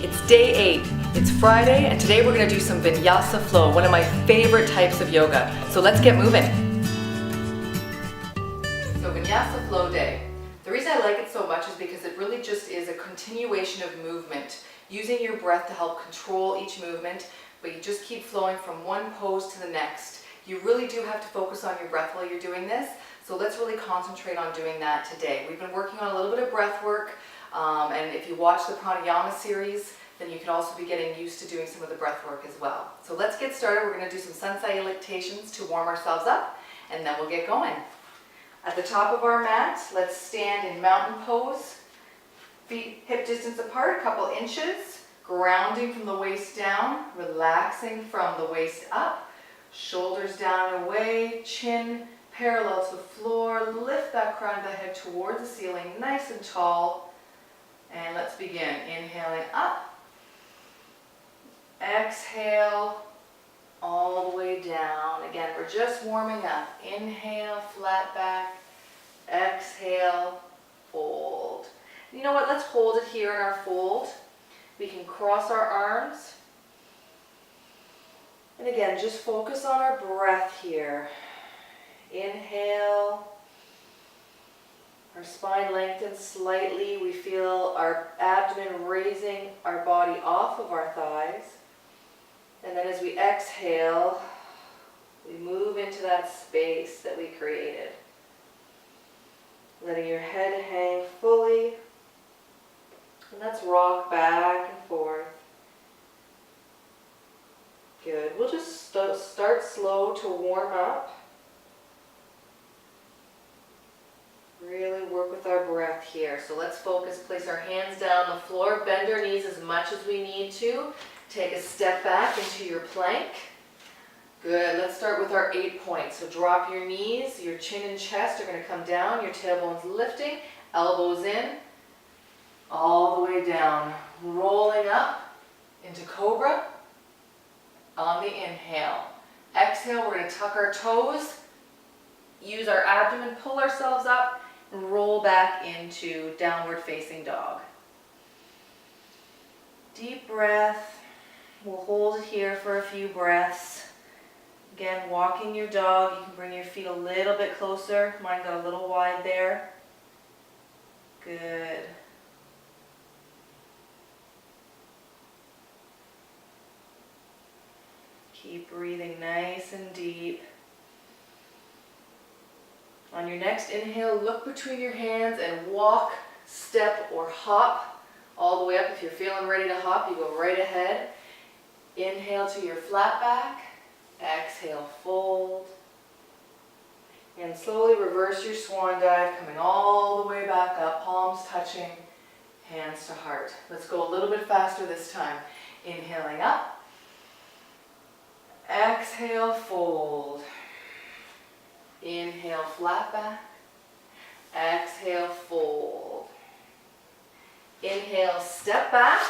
It's day 8. It's Friday, and today we're going to do some Vinyasa Flow, one of my favorite types of yoga. So let's get moving. So Vinyasa Flow day. The reason I like it so much is because it really just is a continuation of movement, using your breath to help control each movement, but you just keep flowing from one pose to the next. You really do have to focus on your breath while you're doing this, so let's really concentrate on doing that today. We've been working on a little bit of breath work, and if you watch the pranayama series, then you can also be getting used to doing some of the breath work as well. So let's get started. We're going to do some sun salutations to warm ourselves up, and then we'll get going. At the top of our mat, let's stand in mountain pose. Feet hip distance apart, a couple inches, grounding from the waist down, relaxing from the waist up, shoulders down and away, chin parallel to the floor. Lift that crown of the head towards the ceiling, nice and tall. And let's begin. Inhaling up. Exhale all the way down. Again, we're just warming up. Inhale, flat back. Exhale, fold. You know what? Let's hold it here in our fold. We can cross our arms. And again, just focus on our breath here. Inhale. Our spine lengthens slightly. We feel our abdomen raising our body off of our thighs. And then as we exhale, we move into that space that we created. Letting your head hang fully. And let's rock back and forth. Good. We'll just start slow to warm up. Really work with our breath here. So let's focus. Place our hands down on the floor. Bend our knees as much as we need to. Take a step back into your plank. Good. Let's start with our 8 points. So drop your knees. Your chin and chest are going to come down. Your tailbone's lifting. Elbows in. All the way down. Rolling up into Cobra on the inhale. Exhale, we're going to tuck our toes. Use our abdomen, pull ourselves up, and roll back into downward facing dog. Deep breath. We'll hold it here for a few breaths. Again, walking your dog, you can bring your feet a little bit closer. Mine got a little wide there. Good. Keep breathing nice and deep. On your next inhale, look between your hands and walk, step, or hop all the way up. If you're feeling ready to hop, you go right ahead. Inhale to your flat back. Exhale, fold. And slowly reverse your swan dive, coming all the way back up, palms touching, hands to heart. Let's go a little bit faster this time. Inhaling up. Exhale, fold. Inhale, flat back. Exhale, fold. Inhale, step back.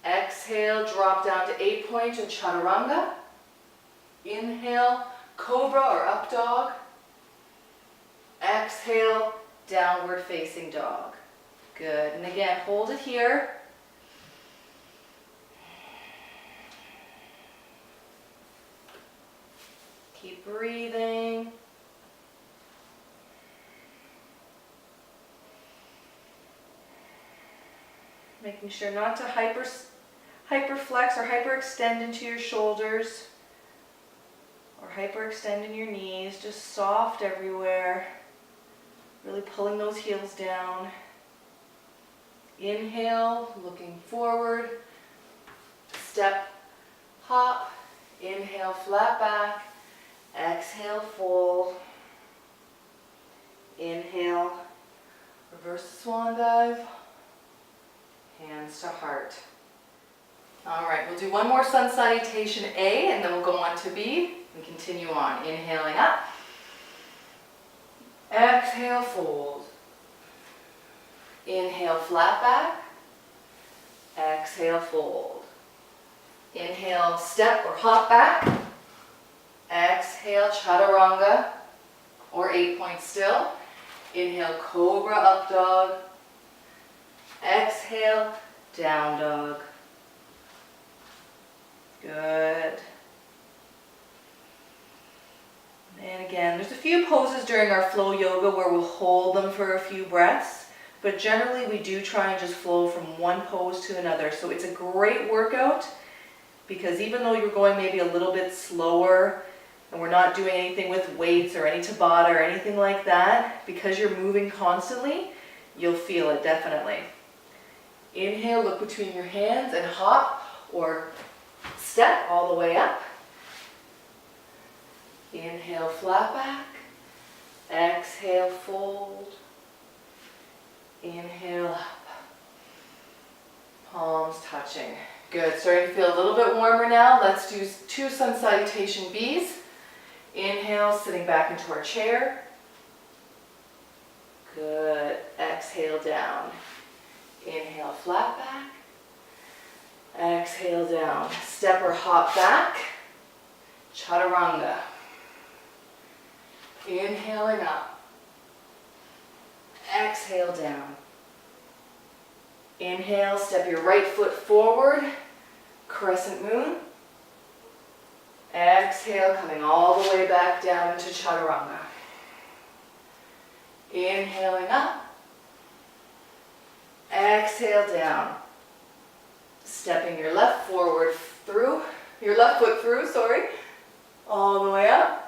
Exhale, drop down to 8 points in chaturanga. Inhale, cobra or up dog. Exhale, downward facing dog. Good. And again, hold it here. Keep breathing. Making sure not to hyperflex or hyperextend into your shoulders or hyperextend in your knees. Just soft everywhere. Really pulling those heels down. Inhale, looking forward. Step, hop. Inhale, flat back. Exhale, fold. Inhale, reverse the swan dive. Hands to heart. All right, we'll do one more sun salutation A, and then we'll go on to B and continue on. Inhaling up. Exhale, fold. Inhale, flat back. Exhale, fold. Inhale, step or hop back. Exhale, chaturanga, or 8 points still. Inhale, cobra up dog. Exhale, Down dog. Good. And again, there's a few poses during our flow yoga where we'll hold them for a few breaths, but generally we do try and just flow from one pose to another. So it's a great workout because even though you're going maybe a little bit slower and we're not doing anything with weights or any Tabata or anything like that, because you're moving constantly, you'll feel it definitely. Inhale, look between your hands and hop or step all the way up. Inhale, flat back. Exhale, fold. Inhale up. Palms touching. Good. Starting to feel a little bit warmer now. Let's do 2 sun salutation Bs. Inhale, sitting back into our chair. Good. Exhale down. Inhale, flat back. Exhale down. Step or hop back. Chaturanga. Inhaling up. Exhale down. Inhale, step your right foot forward. Crescent moon. Exhale, coming all the way back down into chaturanga. Inhaling up. Exhale down. Stepping your left foot through, all the way up.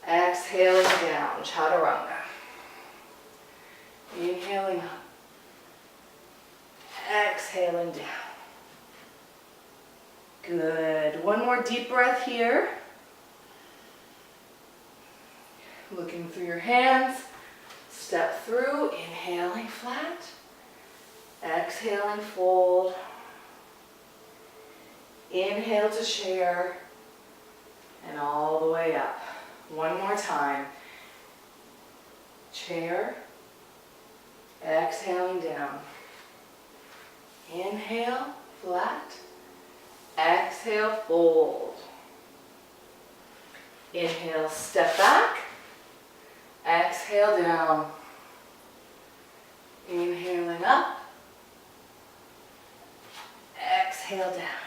Exhaling down, chaturanga. Inhaling up. Exhaling down. Good. One more deep breath here. Looking through your hands. Step through, inhaling flat. Exhaling, fold. Inhale to chair. And all the way up. One more time. Chair. Exhaling down. Inhale, flat. Exhale, fold. Inhale, step back. Exhale down. Inhaling up. Exhale down.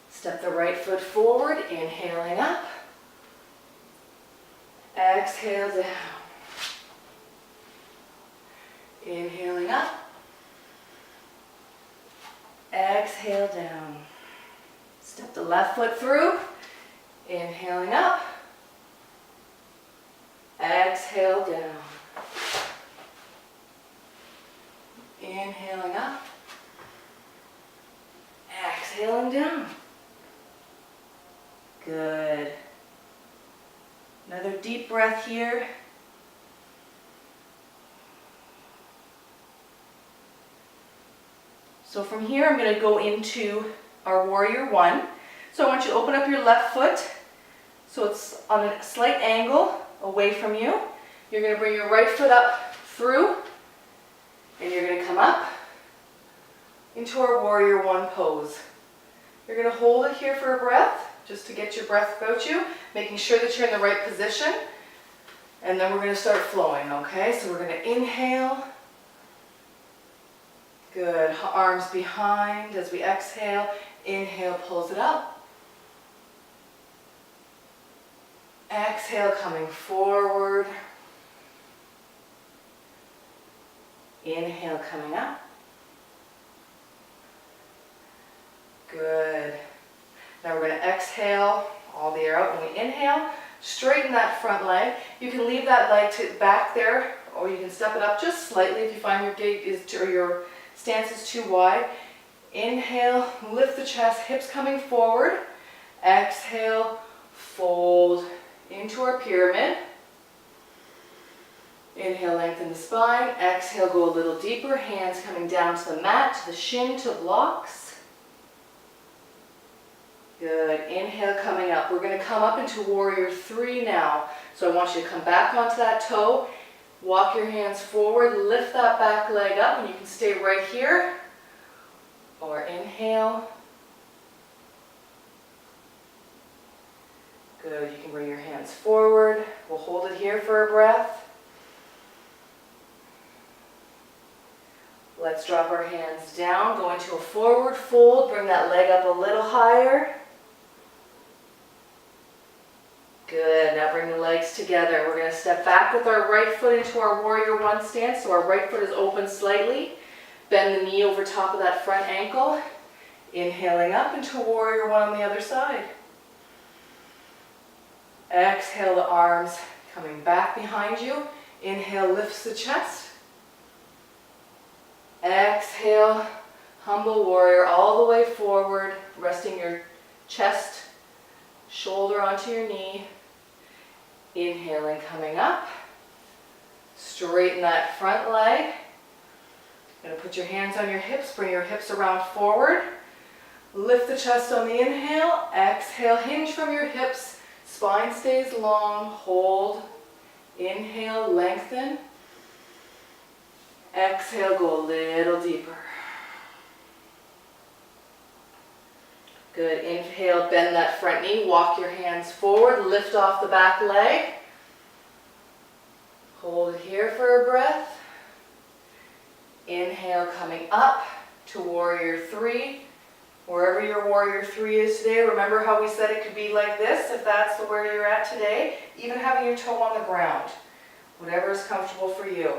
Step the right foot forward, inhaling up. Exhale down. Inhaling up. Exhale down. Step the left foot through, inhaling up. Exhale down. Inhaling up. Exhaling down. Good. Another deep breath here. So from here, I'm going to go into our warrior one. So I want you to open up your left foot so it's on a slight angle away from you. You're going to bring your right foot up through and you're going to come up into our warrior one pose. You're going to hold it here for a breath, just to get your breath about you, making sure that you're in the right position. And then we're going to start flowing, okay? So we're going to inhale. Good. Arms behind as we exhale. Inhale, pulls it up. Exhale, coming forward. Inhale, coming up. Good. Now we're going to exhale all the air out. When we inhale, straighten that front leg. You can leave that leg back there, or you can step it up just slightly if you find your gait or your stance is too wide. Inhale, lift the chest, hips coming forward. Exhale, fold into our pyramid. Inhale, lengthen the spine. Exhale, go a little deeper. Hands coming down to the mat, to the shin, to blocks. Good. Inhale, coming up. We're going to come up into warrior three now. So I want you to come back onto that toe. Walk your hands forward. Lift that back leg up, and you can stay right here. Or inhale. Good. You can bring your hands forward. We'll hold it here for a breath. Let's drop our hands down, go into a forward fold, bring that leg up a little higher. Good, now bring the legs together. We're going to step back with our right foot into our warrior one stance, so our right foot is open slightly. Bend the knee over top of that front ankle. Inhaling up into warrior one on the other side. Exhale the arms coming back behind you. Inhale, lifts the chest. Exhale, humble warrior all the way forward, resting your chest, shoulder onto your knee. Inhaling, coming up. Straighten that front leg. Going to put your hands on your hips, bring your hips around forward. Lift the chest on the inhale. Exhale, hinge from your hips. Spine stays long. Hold. Inhale, lengthen. Exhale, go a little deeper. Good. Inhale, bend that front knee. Walk your hands forward. Lift off the back leg. Hold it here for a breath. Inhale, coming up to warrior three. Wherever your warrior three is today, remember how we said it could be like this if that's where you're at today. Even having your toe on the ground. Whatever is comfortable for you.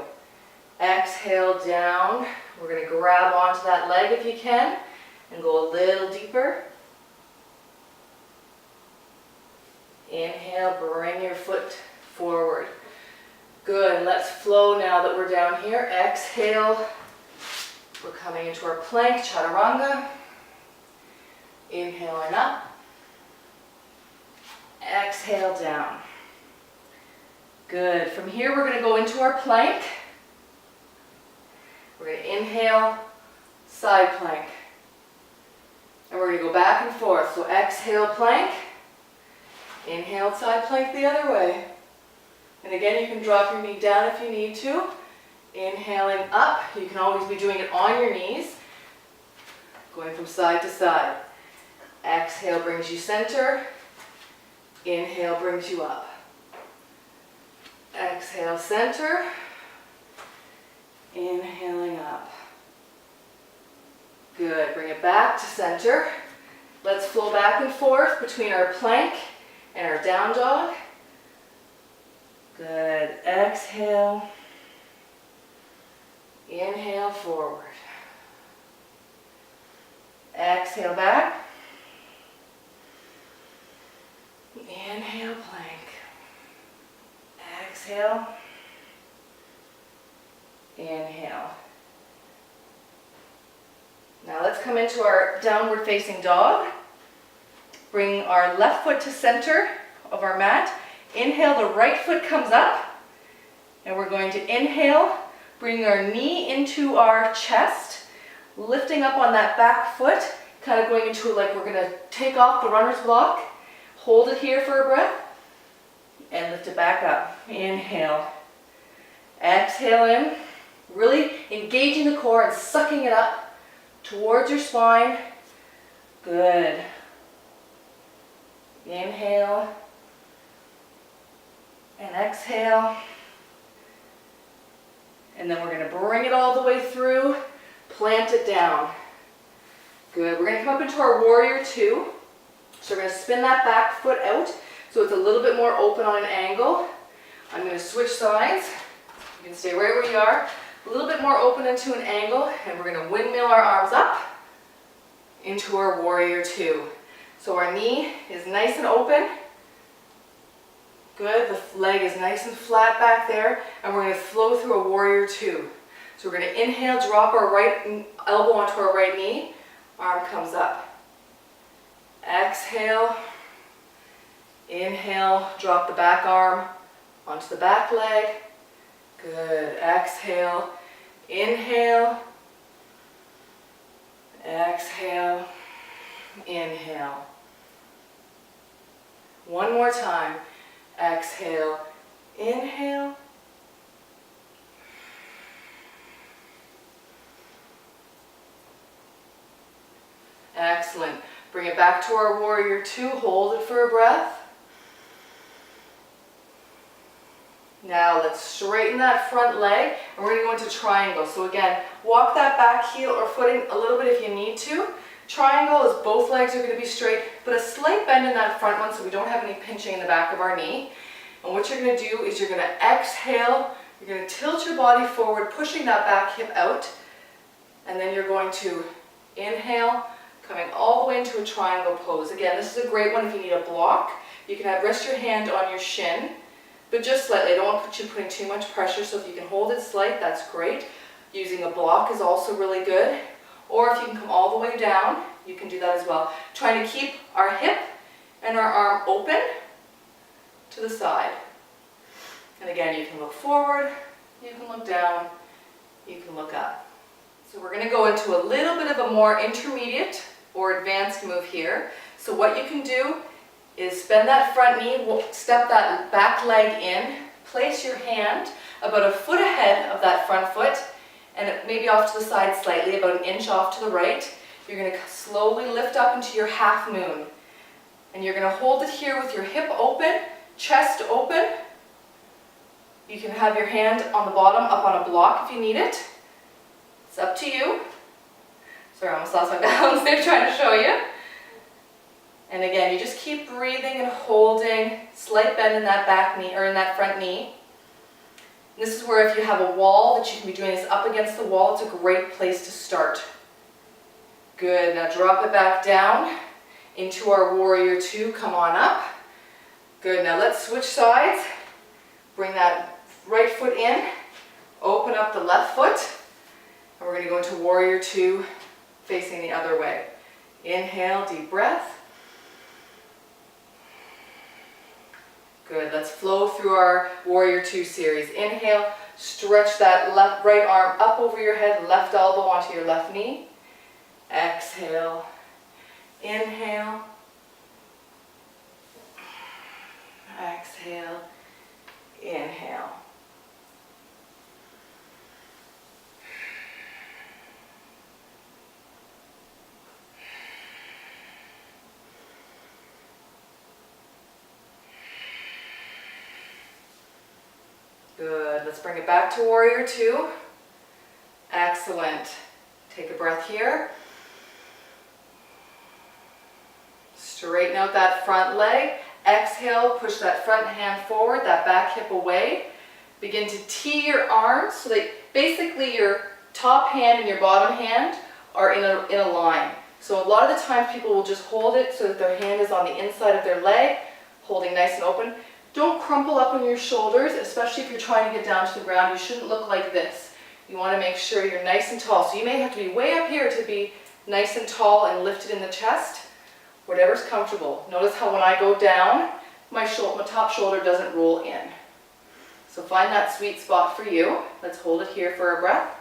Exhale down. We're going to grab onto that leg if you can and go a little deeper. Inhale, bring your foot forward. Good, let's flow now that we're down here. Exhale, we're coming into our plank, chaturanga. Inhaling up. Exhale down. Good, from here we're going to go into our plank. We're going to inhale, side plank. And we're going to go back and forth. So exhale, plank. Inhale, side plank the other way. And again, you can drop your knee down if you need to. Inhaling up. You can always be doing it on your knees. Going from side to side. Exhale brings you center. Inhale brings you up. Exhale, center. Inhaling up. Good. Bring it back to center. Let's flow back and forth between our plank and our down dog. Good. Exhale. Inhale forward. Exhale back. Inhale plank. Exhale. Inhale. Now let's come into our downward facing dog. Bring our left foot to center of our mat. Inhale, the right foot comes up. And we're going to inhale, bring our knee into our chest, lifting up on that back foot, kind of going into like we're going to take off the runner's block. Hold it here for a breath. And lift it back up. Inhale. Exhale in. Really engaging the core and sucking it up towards your spine. Good. Inhale. And exhale. And then we're going to bring it all the way through. Plant it down. Good. We're going to come up into our warrior two. So we're going to spin that back foot out so it's a little bit more open on an angle. I'm going to switch sides. You can stay right where you are. A little bit more open into an angle, and we're going to windmill our arms up into our warrior two. So our knee is nice and open. Good, the leg is nice and flat back there, and we're going to flow through a warrior two. So we're going to inhale, drop our right elbow onto our right knee, arm comes up. Exhale, inhale, drop the back arm onto the back leg. Good, exhale, inhale, exhale, inhale. One more time. Exhale, inhale. Excellent. Bring it back to our warrior two. Hold it for a breath. Now let's straighten that front leg, and we're going to go into triangle. So again, walk that back heel or footing a little bit if you need to. Triangle is both legs are going to be straight, but a slight bend in that front one so we don't have any pinching in the back of our knee. And what you're going to do is you're going to exhale, you're going to tilt your body forward, pushing that back hip out, and then you're going to inhale, coming all the way into a triangle pose. Again, this is a great one if you need a block. You can rest your hand on your shin, but just slightly. I don't want you putting too much pressure, so if you can hold it slight, that's great. Using a block is also really good. Or if you can come all the way down, you can do that as well. Trying to keep our hip and our arm open to the side. And again, you can look forward, you can look down, you can look up. So we're going to go into a little bit of a more intermediate or advanced move here. So what you can do is bend that front knee, step that back leg in, place your hand about a foot ahead of that front foot, and maybe off to the side slightly, about an inch off to the right. You're going to slowly lift up into your half moon. And you're going to hold it here with your hip open, chest open. You can have your hand on the bottom, up on a block if you need it. It's up to you. Sorry, I almost lost my balance there trying to show you. And again, you just keep breathing and holding, slight bend in that back knee, or in that front knee. This is where if you have a wall that you can be doing this up against the wall, it's a great place to start. Good, now drop it back down into our warrior two, come on up. Good, now let's switch sides. Bring that right foot in, open up the left foot, and we're going to go into warrior two, facing the other way. Inhale, deep breath. Good, let's flow through our warrior two series. Inhale, stretch that right arm up over your head, left elbow onto your left knee. Exhale, inhale, exhale, inhale. Good, let's bring it back to warrior two. Excellent. Take a breath here. Straighten out that front leg. Exhale, push that front hand forward, that back hip away. Begin to tee your arms so that basically your top hand and your bottom hand are in a line. So a lot of the times people will just hold it so that their hand is on the inside of their leg, holding nice and open. Don't crumple up on your shoulders, especially if you're trying to get down to the ground. You shouldn't look like this. You want to make sure you're nice and tall. So you may have to be way up here to be nice and tall and lifted in the chest. Whatever's comfortable. Notice how when I go down, my top shoulder doesn't roll in. So find that sweet spot for you. Let's hold it here for a breath.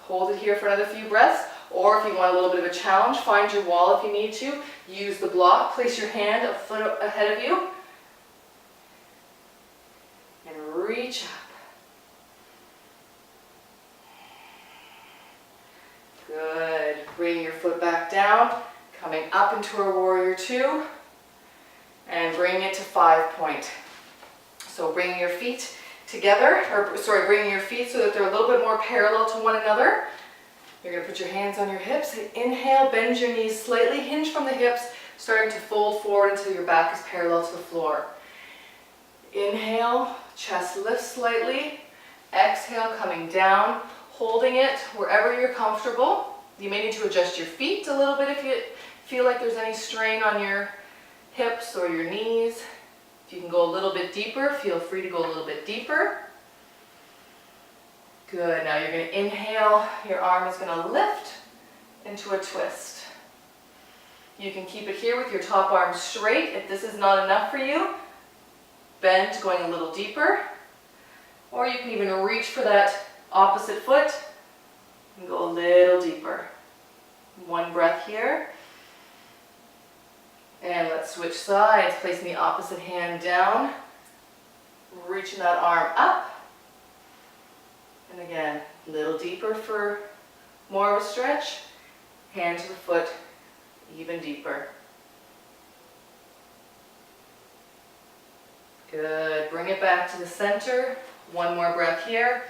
Hold it here for another few breaths. Or if you want a little bit of a challenge, find your wall if you need to. Use the block. Place your hand a foot ahead of you. And reach up. Good. Bring your foot back down. Coming up into our warrior two. And bring it to 5 point. So bringing your feet together, bringing your feet so that they're a little bit more parallel to one another. You're going to put your hands on your hips. Inhale, bend your knees slightly, hinge from the hips, starting to fold forward until your back is parallel to the floor. Inhale, chest lifts slightly. Exhale, coming down, holding it wherever you're comfortable. You may need to adjust your feet a little bit if you feel like there's any strain on your hips or your knees. If you can go a little bit deeper, feel free to go a little bit deeper. Good, now you're going to inhale, your arm is going to lift into a twist. You can keep it here with your top arm straight. If this is not enough for you, bend going a little deeper. Or you can even reach for that opposite foot and go a little deeper. One breath here. And let's switch sides, placing the opposite hand down, reaching that arm up. And again, a little deeper for more of a stretch. Hand to the foot, even deeper. Good. Bring it back to the center. One more breath here.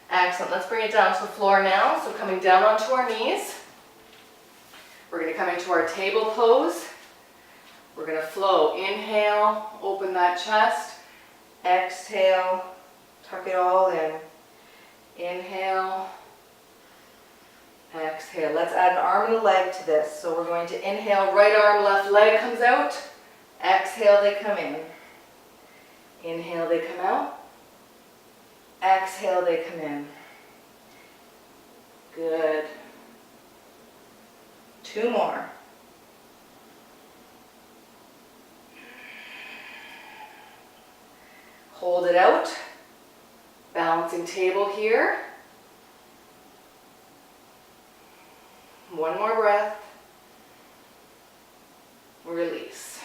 Excellent. Let's bring it down to the floor now. So coming down onto our knees. We're going to come into our table pose. We're going to flow. Inhale, open that chest. Exhale, tuck it all in. Inhale, exhale. Let's add an arm and a leg to this. So we're going to inhale, right arm, left leg comes out. Exhale, they come in. Inhale, they come out. Exhale, they come in. Good. 2 more. Hold it out. Balancing table here. 1 more breath. Release.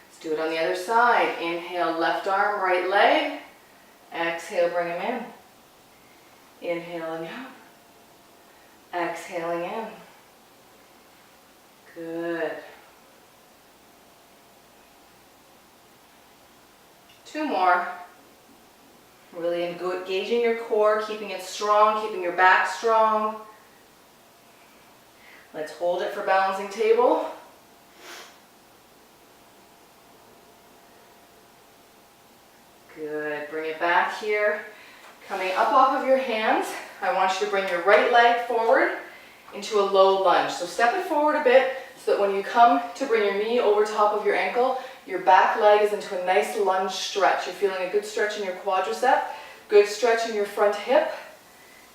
Let's do it on the other side. Inhale, left arm, right leg. Exhale, bring them in. Inhaling out. Exhaling in. Good. 2 more. Really engaging your core, keeping it strong, keeping your back strong. Let's hold it for balancing table. Good. Bring it back here. Coming up off of your hands, I want you to bring your right leg forward into a low lunge. So step it forward a bit so that when you come to bring your knee over top of your ankle, your back leg is into a nice lunge stretch. You're feeling a good stretch in your quadricep, good stretch in your front hip.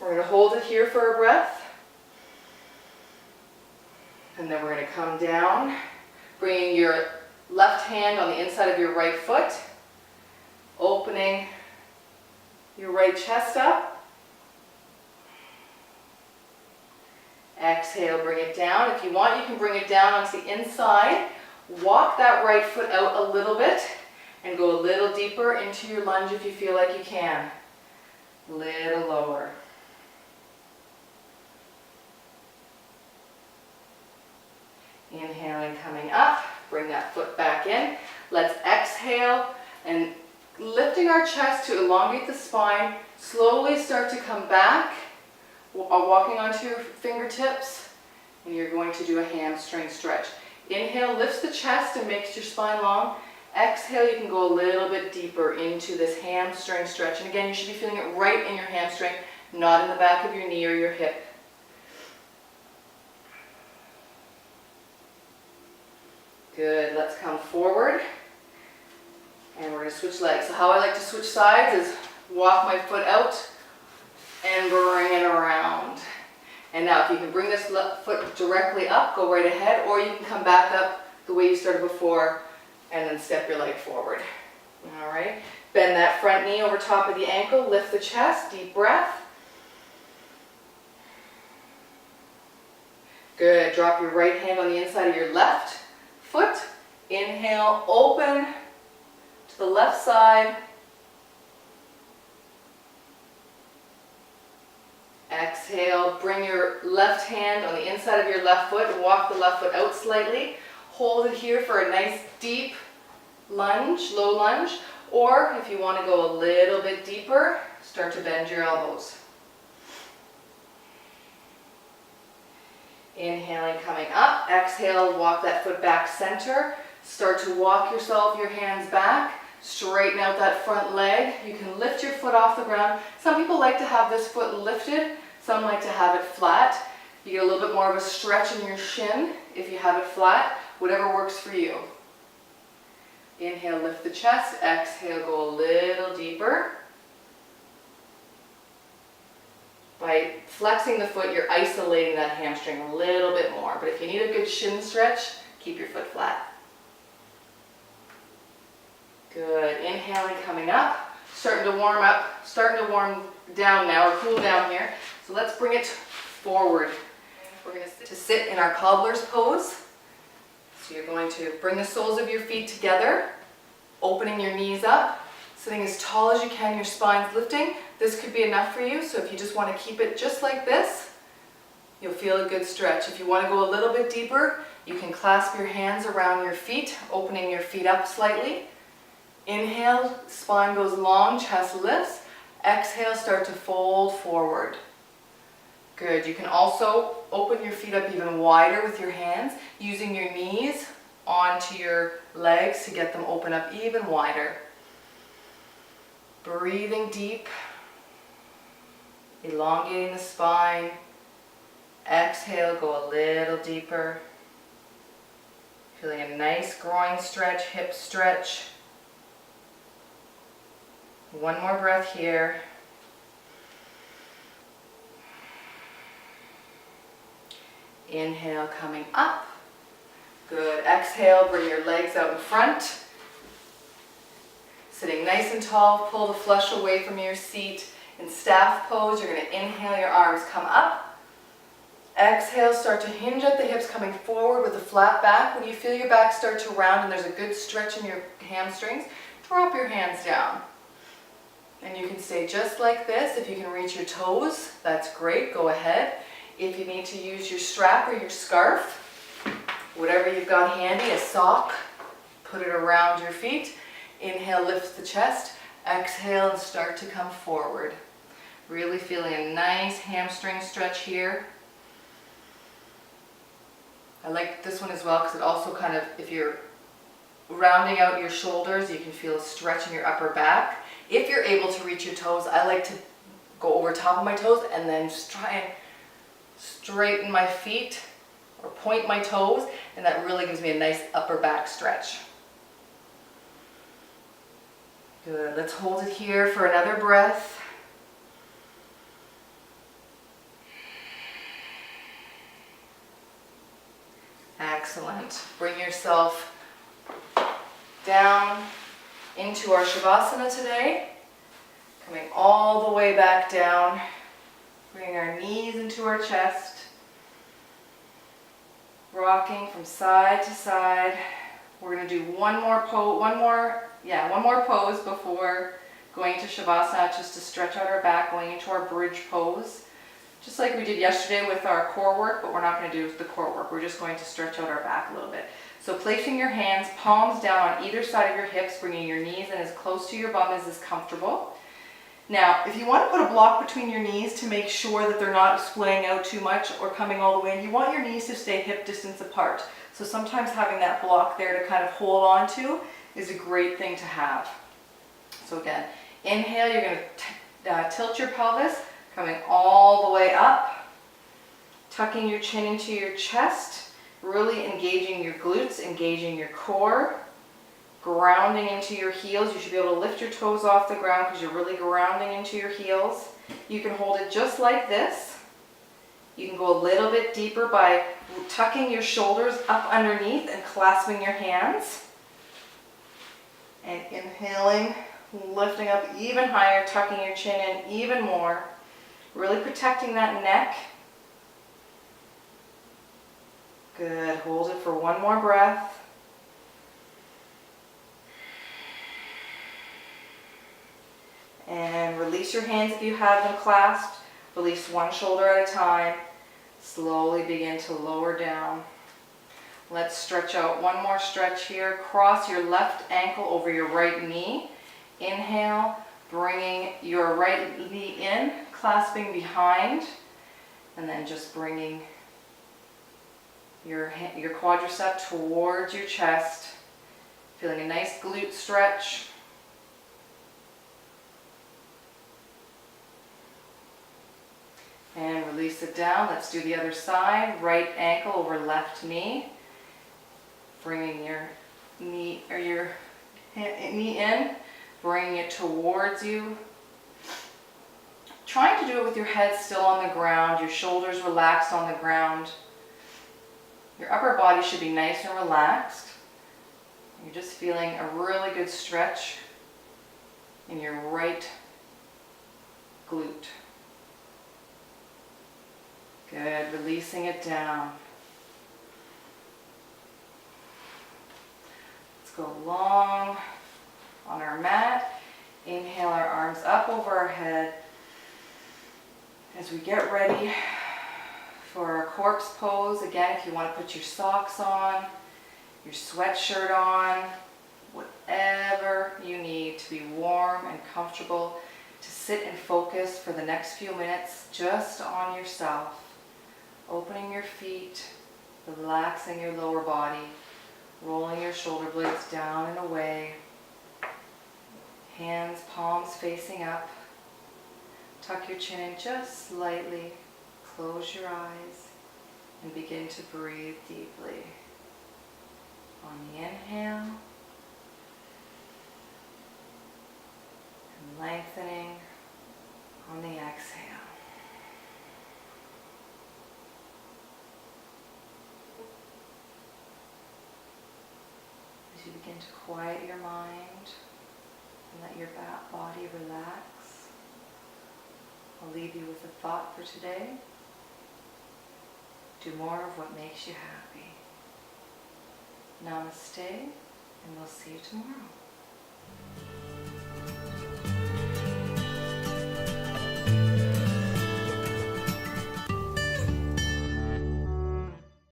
We're going to hold it here for a breath. And then we're going to come down, bringing your left hand on the inside of your right foot, opening your right chest up. Exhale, bring it down. If you want, you can bring it down onto the inside. Walk that right foot out a little bit and go a little deeper into your lunge if you feel like you can. A little lower. Inhaling, coming up. Bring that foot back in. Let's exhale and lifting our chest to elongate the spine. Slowly start to come back. Walking onto your fingertips, and you're going to do a hamstring stretch. Inhale, lifts the chest and makes your spine long. Exhale, you can go a little bit deeper into this hamstring stretch. And again, you should be feeling it right in your hamstring, not in the back of your knee or your hip. Good, let's come forward. And we're going to switch legs. So how I like to switch sides is walk my foot out and bring it around. And now if you can bring this foot directly up, go right ahead, or you can come back up the way you started before and then step your leg forward. All right, bend that front knee over top of the ankle, lift the chest, deep breath. Good, drop your right hand on the inside of your left foot. Inhale, open to the left side. Exhale, bring your left hand on the inside of your left foot and walk the left foot out slightly. Hold it here for a nice deep lunge, low lunge. Or if you want to go a little bit deeper, start to bend your elbows. Inhaling, coming up. Exhale, walk that foot back center. Start to walk your hands back. Straighten out that front leg. You can lift your foot off the ground. Some people like to have this foot lifted. Some like to have it flat. You get a little bit more of a stretch in your shin if you have it flat. Whatever works for you. Inhale, lift the chest. Exhale, go a little deeper. By flexing the foot, you're isolating that hamstring a little bit more. But if you need a good shin stretch, keep your foot flat. Good. Inhaling, coming up. Starting to warm up. Starting to warm down now, or cool down here. So let's bring it forward. We're going to sit in our cobbler's pose. So you're going to bring the soles of your feet together, opening your knees up, sitting as tall as you can, your spine's lifting. This could be enough for you, so if you just want to keep it just like this, You'll feel a good stretch. If you want to go a little bit deeper, you can clasp your hands around your feet, opening your feet up slightly. Inhale, spine goes long, chest lifts. Exhale, start to fold forward. Good. You can also open your feet up even wider with your hands, using your knees onto your legs to get them open up even wider. Breathing deep, elongating the spine. Exhale, go a little deeper. Feeling a nice groin stretch, hip stretch. One more breath here. Inhale, coming up. Good. Exhale, bring your legs out in front. Sitting nice and tall, pull the flesh away from your seat. In staff pose, you're going to inhale, your arms come up. Exhale, start to hinge at the hips, coming forward with a flat back. When you feel your back start to round and there's a good stretch in your hamstrings, drop your hands down. And you can stay just like this. If you can reach your toes, that's great, go ahead. If you need to use your strap or your scarf, whatever you've got handy, a sock, put it around your feet. Inhale, lift the chest. Exhale and start to come forward. Really feeling a nice hamstring stretch here. I like this one as well because it also kind of, if you're rounding out your shoulders, you can feel a stretch in your upper back. If you're able to reach your toes, I like to go over top of my toes and then just try and straighten my feet or point my toes, and that really gives me a nice upper back stretch. Good. Let's hold it here for another breath. Excellent. Bring yourself down into our Shavasana today. Coming all the way back down. Bring our knees into our chest. Rocking from side to side. We're going to do one more pose before going to Shavasana, just to stretch out our back, going into our bridge pose. Just like we did yesterday with our core work, but we're not going to do the core work. We're just going to stretch out our back a little bit. So placing your hands, palms down on either side of your hips, bringing your knees in as close to your bum as is comfortable. Now, if you want to put a block between your knees to make sure that they're not splaying out too much or coming all the way in, you want your knees to stay hip distance apart. So sometimes having that block there to kind of hold on to is a great thing to have. So again, inhale, you're going to tilt your pelvis, coming all the way up, tucking your chin into your chest, really engaging your glutes, engaging your core, grounding into your heels. You should be able to lift your toes off the ground because you're really grounding into your heels. You can hold it just like this. You can go a little bit deeper by tucking your shoulders up underneath and clasping your hands. And inhaling, lifting up even higher, tucking your chin in even more. Really protecting that neck. Good. Hold it for one more breath. And release your hands if you have them clasped. Release one shoulder at a time. Slowly begin to lower down. Let's stretch out. One more stretch here. Cross your left ankle over your right knee. Inhale, bringing your right knee in, clasping behind, and then just bringing your quadricep towards your chest. Feeling a nice glute stretch. And release it down. Let's do the other side. Right ankle over left knee. Bringing your knee or your knee in, bringing it towards you. Trying to do it with your head still on the ground, your shoulders relaxed on the ground. Your upper body should be nice and relaxed. You're just feeling a really good stretch in your right glute. Good, releasing it down. Let's go long on our mat. Inhale our arms up over our head as we get ready for our corpse pose. Again, if you want to put your socks on, your sweatshirt on, whatever you need to be warm and comfortable, to sit and focus for the next few minutes just on yourself. Opening your feet, relaxing your lower body, rolling your shoulder blades down and away. Hands, palms facing up. Tuck your chin in just slightly. Close your eyes and begin to breathe deeply. On the inhale, and lengthening on the exhale. As you begin to quiet your mind and let your body relax, I'll leave you with a thought for today. Do more of what makes you happy. Namaste, and we'll see you tomorrow.